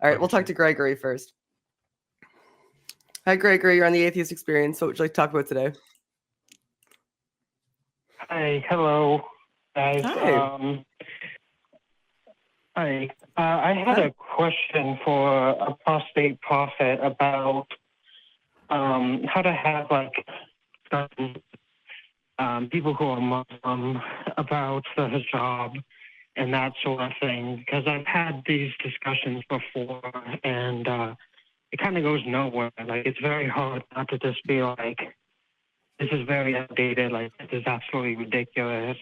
All right, we'll talk to Gregory first. Hi, Gregory. You're on the Atheist Experience. What would you like to talk about today? Hi. Hello, guys. Hi. Hi. I had a question for Apostate Prophet about how to have some people who are Muslim about the hijab and that sort of thing, because I've had these discussions before, and it kind of goes nowhere. Like, it's very hard not to just be like, this is very outdated, like, this is absolutely ridiculous.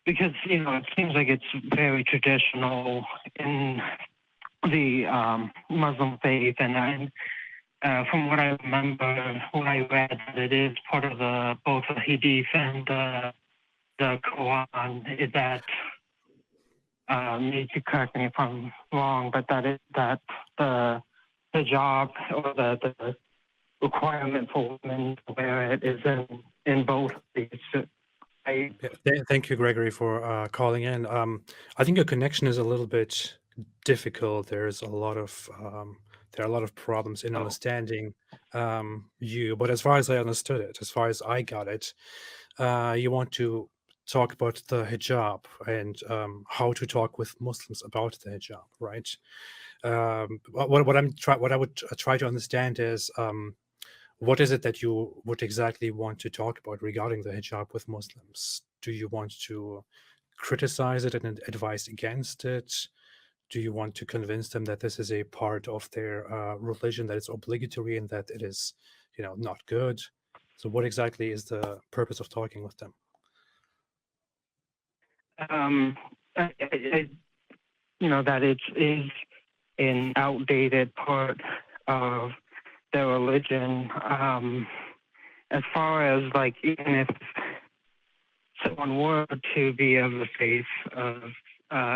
Because, it seems like it's very traditional in the Muslim faith, and from what I remember, when I read that it is part of both the Hadith and the Quran, is that, need to correct me if I'm wrong, but that the hijab or the requirement for women to wear it is in both of these. Thank you, Gregory, for calling in. I think your connection is a little bit difficult. There's a lot of there are a lot of problems in understanding you. But as far as I understood it, as far as I got it, you want to talk about the hijab and how to talk with Muslims about the hijab, right? What I would try to understand is what is it that you would exactly want to talk about regarding the hijab with Muslims? Do you want to criticize it and advise against it? Do you want to convince them that this is a part of their religion, that it's obligatory and that it is, not good? So what exactly is the purpose of talking with them? That it is an outdated part of their religion. As far as even if someone were to be of the faith of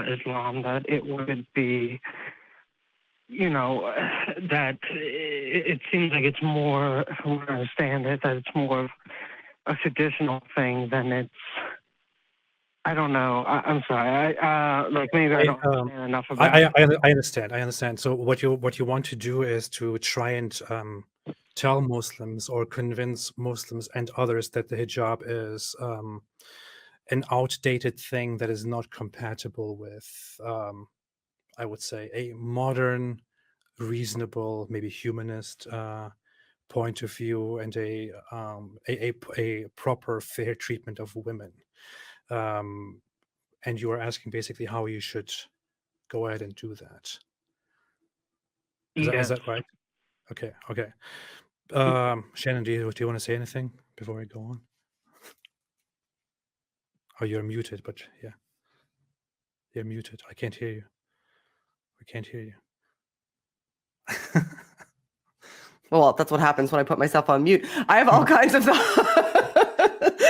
Islam, that it wouldn't be, that it seems like it's more, from what I understand it, that it's more of a traditional thing than it's, I don't know. I'm sorry. Maybe I don't understand enough about it. I understand. So what you want to do is to try and tell Muslims or convince Muslims and others that the hijab is an outdated thing that is not compatible with, I would say, a modern, reasonable, maybe humanist point of view and a proper, fair treatment of women. And you are asking basically how you should go ahead and do that. Is that right? Okay. Shannon, do you want to say anything before I go on? Oh, you're muted, but yeah. You're muted. I can't hear you. I can't hear you. Well, that's what happens when I put myself on mute. I have all kinds of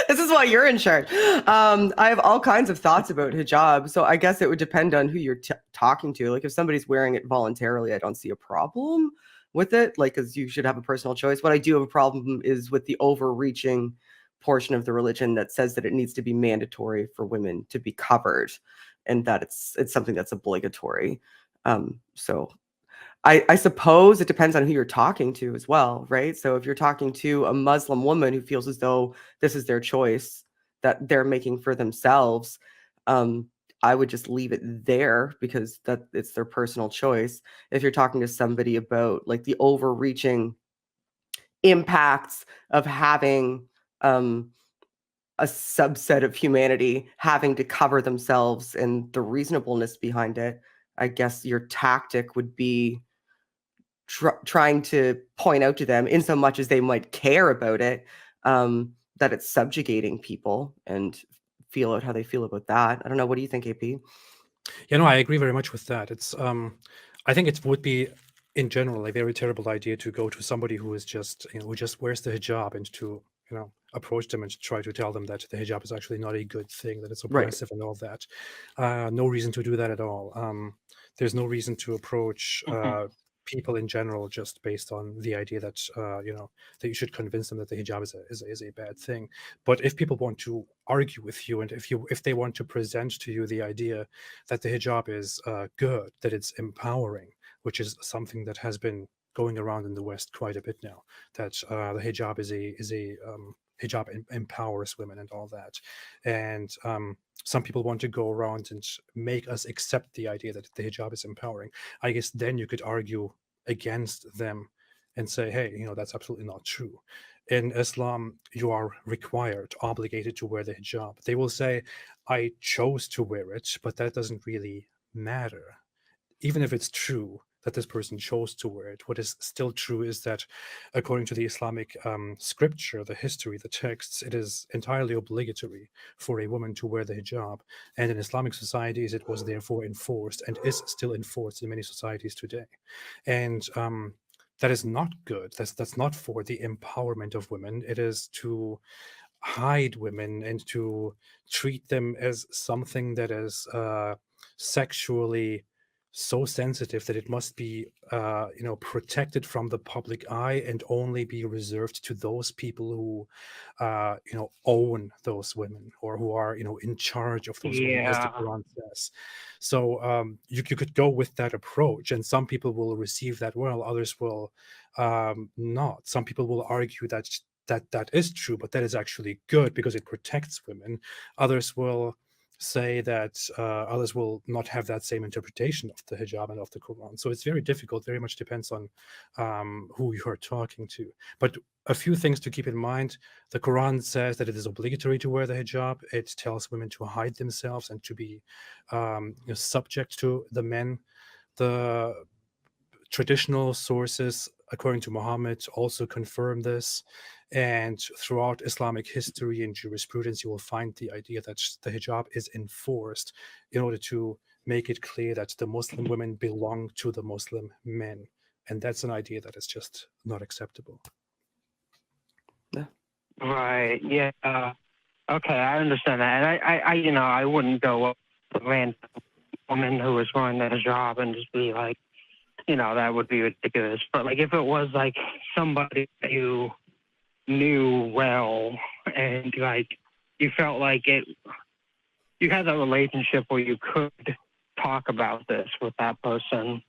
This is why you're in charge. I have all kinds of thoughts about hijab. So I guess it would depend on who you're talking to. Like if somebody's wearing it voluntarily, I don't see a problem with it. Because you should have a personal choice. What I do have a problem is with the overreaching portion of the religion that says that it needs to be mandatory for women to be covered and that it's something that's obligatory. So I suppose it depends on who you're talking to as well, right? So if you're talking to a Muslim woman who feels as though this is their choice that they're making for themselves, I would just leave it there because that it's their personal choice. If you're talking to somebody about the overreaching impacts of having a subset of humanity having to cover themselves and the reasonableness behind it, I guess your tactic would be trying to point out to them, in so much as they might care about it, that it's subjugating people and feel out how they feel about that. I don't know. What do you think, AP? Yeah, no, I agree very much with that. It's I think it would be in general a very terrible idea to go to somebody who is just who just wears the hijab and to approach them and try to tell them that the hijab is actually not a good thing, that it's oppressive and all that. No reason to do that at all. There's no reason to approach people in general, just based on the idea that that you should convince them that the hijab is a bad thing. But if people want to argue with you, and if they want to present to you the idea that the hijab is good, that it's empowering, which is something that has been going around in the West quite a bit now, that the hijab is a hijab empowers women and all that, and some people want to go around and make us accept the idea that the hijab is empowering. I guess then you could argue against them and say, hey, that's absolutely not true. In Islam, you are required, obligated to wear the hijab. They will say, I chose to wear it, but that doesn't really matter. Even if it's true that this person chose to wear it, what is still true is that according to the Islamic scripture, the history, the texts, it is entirely obligatory for a woman to wear the hijab. And in Islamic societies, it was therefore enforced and is still enforced in many societies today. And that is not good. That's not for the empowerment of women. It is to hide women and to treat them as something that is sexually so sensitive that it must be protected from the public eye and only be reserved to those people who own those women, or who are in charge of those women, as the Quran says. So you could go with that approach, and some people will receive that well, others will not. Some people will argue that is true, but that is actually good because it protects women. Others will say that others will not have that same interpretation of the hijab and of the Quran. So it's very difficult, very much depends on who you're talking to. But a few things to keep in mind: the Quran says that it is obligatory to wear the hijab. It tells women to hide themselves and to be subject to the men. The traditional sources, according to Muhammad, also confirm this. And throughout Islamic history and jurisprudence, you will find the idea that the hijab is enforced in order to make it clear that the Muslim women belong to the Muslim men. And that's an idea that is just not acceptable. Right. Yeah. Okay, I understand that. And I wouldn't go up to a random woman who was wearing the hijab and just be like, that would be ridiculous. But like, if it was like somebody that you knew well, and like you felt like you had a relationship where you could talk about this with that person.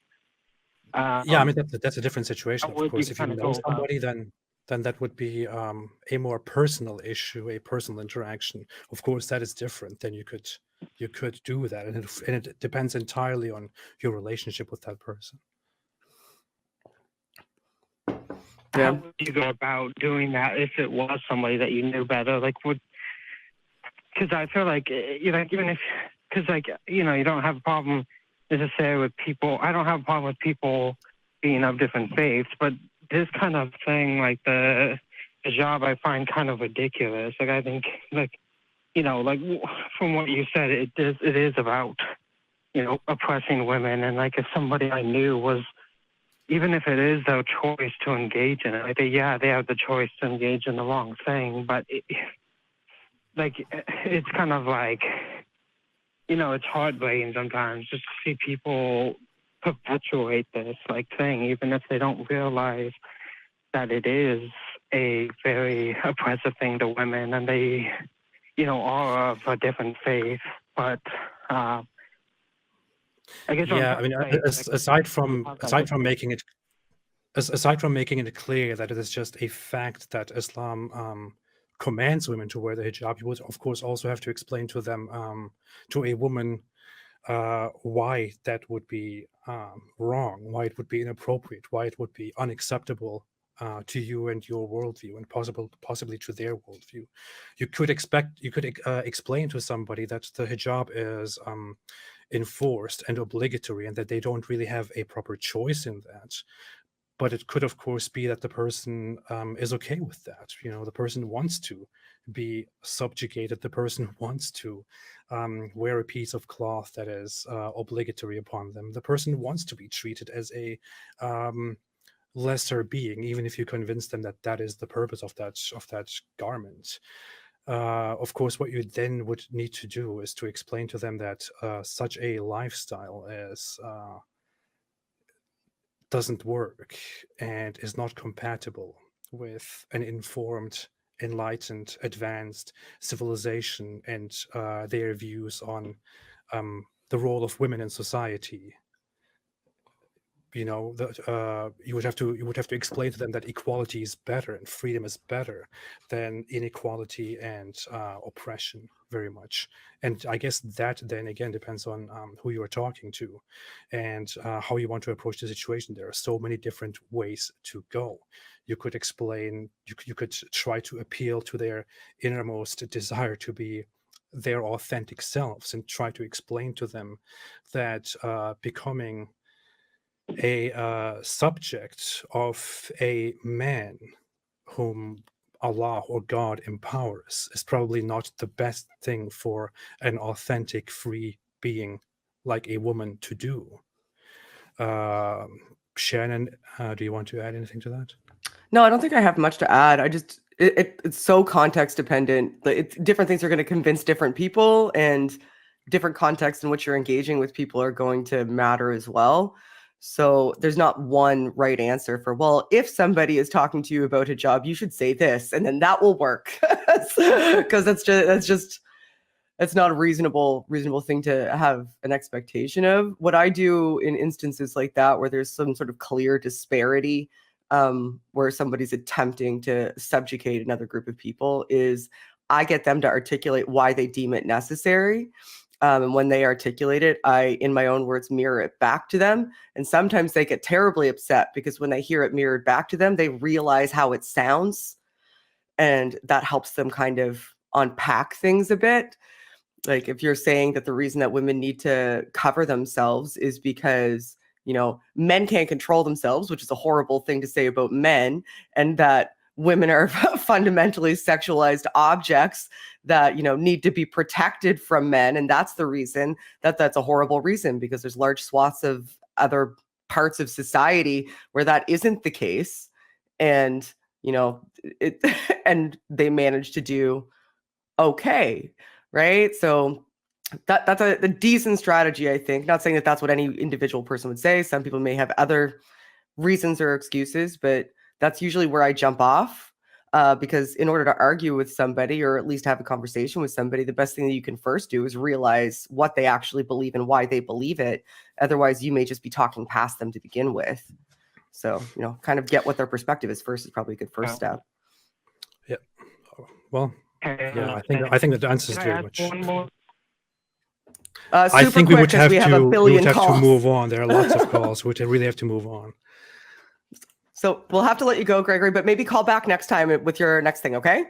Yeah, I mean that's a different situation, of course. If you know somebody, then that would be a more personal issue, a personal interaction. Of course, that is different. Then you could do that, and it depends entirely on your relationship with that person. How would you go about doing that if it was somebody that you knew better? Like, because I feel like, even if, because you don't have a problem necessarily with people. I don't have a problem with people being of different faiths, but this kind of thing, like the hijab, I find kind of ridiculous. Like, I think, from what you said, it is about, oppressing women. And like, if somebody I knew was, even if it is their choice to engage in it, they have the choice to engage in the wrong thing. But it's kind of like, it's heartbreaking sometimes just to see people perpetuate this thing, even if they don't realize that it is a very oppressive thing to women, and they, are of a different faith. But I guess aside from making it clear that it is just a fact that Islam commands women to wear the hijab, you would of course also have to explain to them, to a woman, why that would be wrong, why it would be inappropriate, why it would be unacceptable to you and your worldview, and possibly to their worldview. You could explain to somebody that the hijab is enforced and obligatory, and that they don't really have a proper choice in that. But it could, of course, be that the person is okay with that. The person wants to be subjugated. The person wants to wear a piece of cloth that is obligatory upon them. The person wants to be treated as a lesser being, even if you convince them that that is the purpose of that garment. Of course, what you then would need to do is to explain to them that such a lifestyle is doesn't work and is not compatible with an informed, enlightened, advanced civilization and their views on the role of women in society. You know, you would have to explain to them that equality is better and freedom is better than inequality and oppression, very much. And I guess that then again depends on who you are talking to and how you want to approach the situation. There are so many different ways to go. You could explain, you could try to appeal to their innermost desire to be their authentic selves and try to explain to them that becoming a subject of a man whom Allah or God empowers is probably not the best thing for an authentic, free being like a woman to do. Shannon, do you want to add anything to that? No, I don't think I have much to add. I just it's so context dependent. Different things are going to convince different people, and different contexts in which you're engaging with people are going to matter as well. So there's not one right answer for, well, if somebody is talking to you about hijab, you should say this, and then that will work. Because that's not a reasonable thing to have an expectation of. What I do in instances like that, where there's some sort of clear disparity, where somebody's attempting to subjugate another group of people, is I get them to articulate why they deem it necessary. And when they articulate it, I, in my own words, mirror it back to them. And sometimes they get terribly upset because when they hear it mirrored back to them, they realize how it sounds. And that helps them kind of unpack things a bit. Like if you're saying that the reason that women need to cover themselves is because, you know, men can't control themselves, which is a horrible thing to say about men, and that women are fundamentally sexualized objects that, you know, need to be protected from men. And that's the reason that's a horrible reason, because there's large swaths of other parts of society where that isn't the case. And, you know, it, and they manage to do okay. Right. So that's a decent strategy, I think. Not saying that that's what any individual person would say. Some people may have other reasons or excuses, but that's usually where I jump off, because in order to argue with somebody or at least have a conversation with somebody, the best thing that you can first do is realize what they actually believe and why they believe it. Otherwise, you may just be talking past them to begin with. So, you know, kind of get what their perspective is first is probably a good first step. Yeah. Well, yeah, I think that answers very much. I think we would have to move on. There are lots of calls. We would really have to move on. So we'll have to let you go, Gregory, but maybe call back next time with your next thing, okay?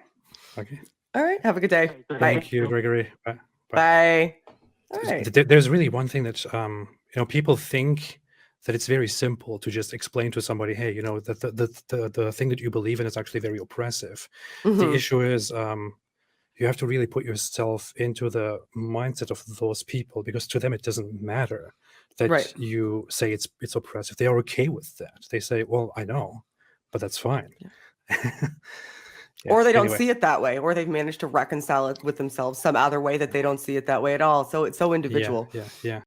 Okay. All right. Have a good day. Thank you, Gregory. Bye. Bye. All right. There's really one thing that, you know, people think that it's very simple to just explain to somebody, hey, you know, that the thing that you believe in is actually very oppressive. Mm-hmm. The issue is you have to really put yourself into the mindset of those people, because to them it doesn't matter that you say it's oppressive. They are okay with that. They say, well, I know, but that's fine. Yeah. Or they don't see it that way, or they've managed to reconcile it with themselves some other way that they don't see it that way at all. So it's so individual. Yeah.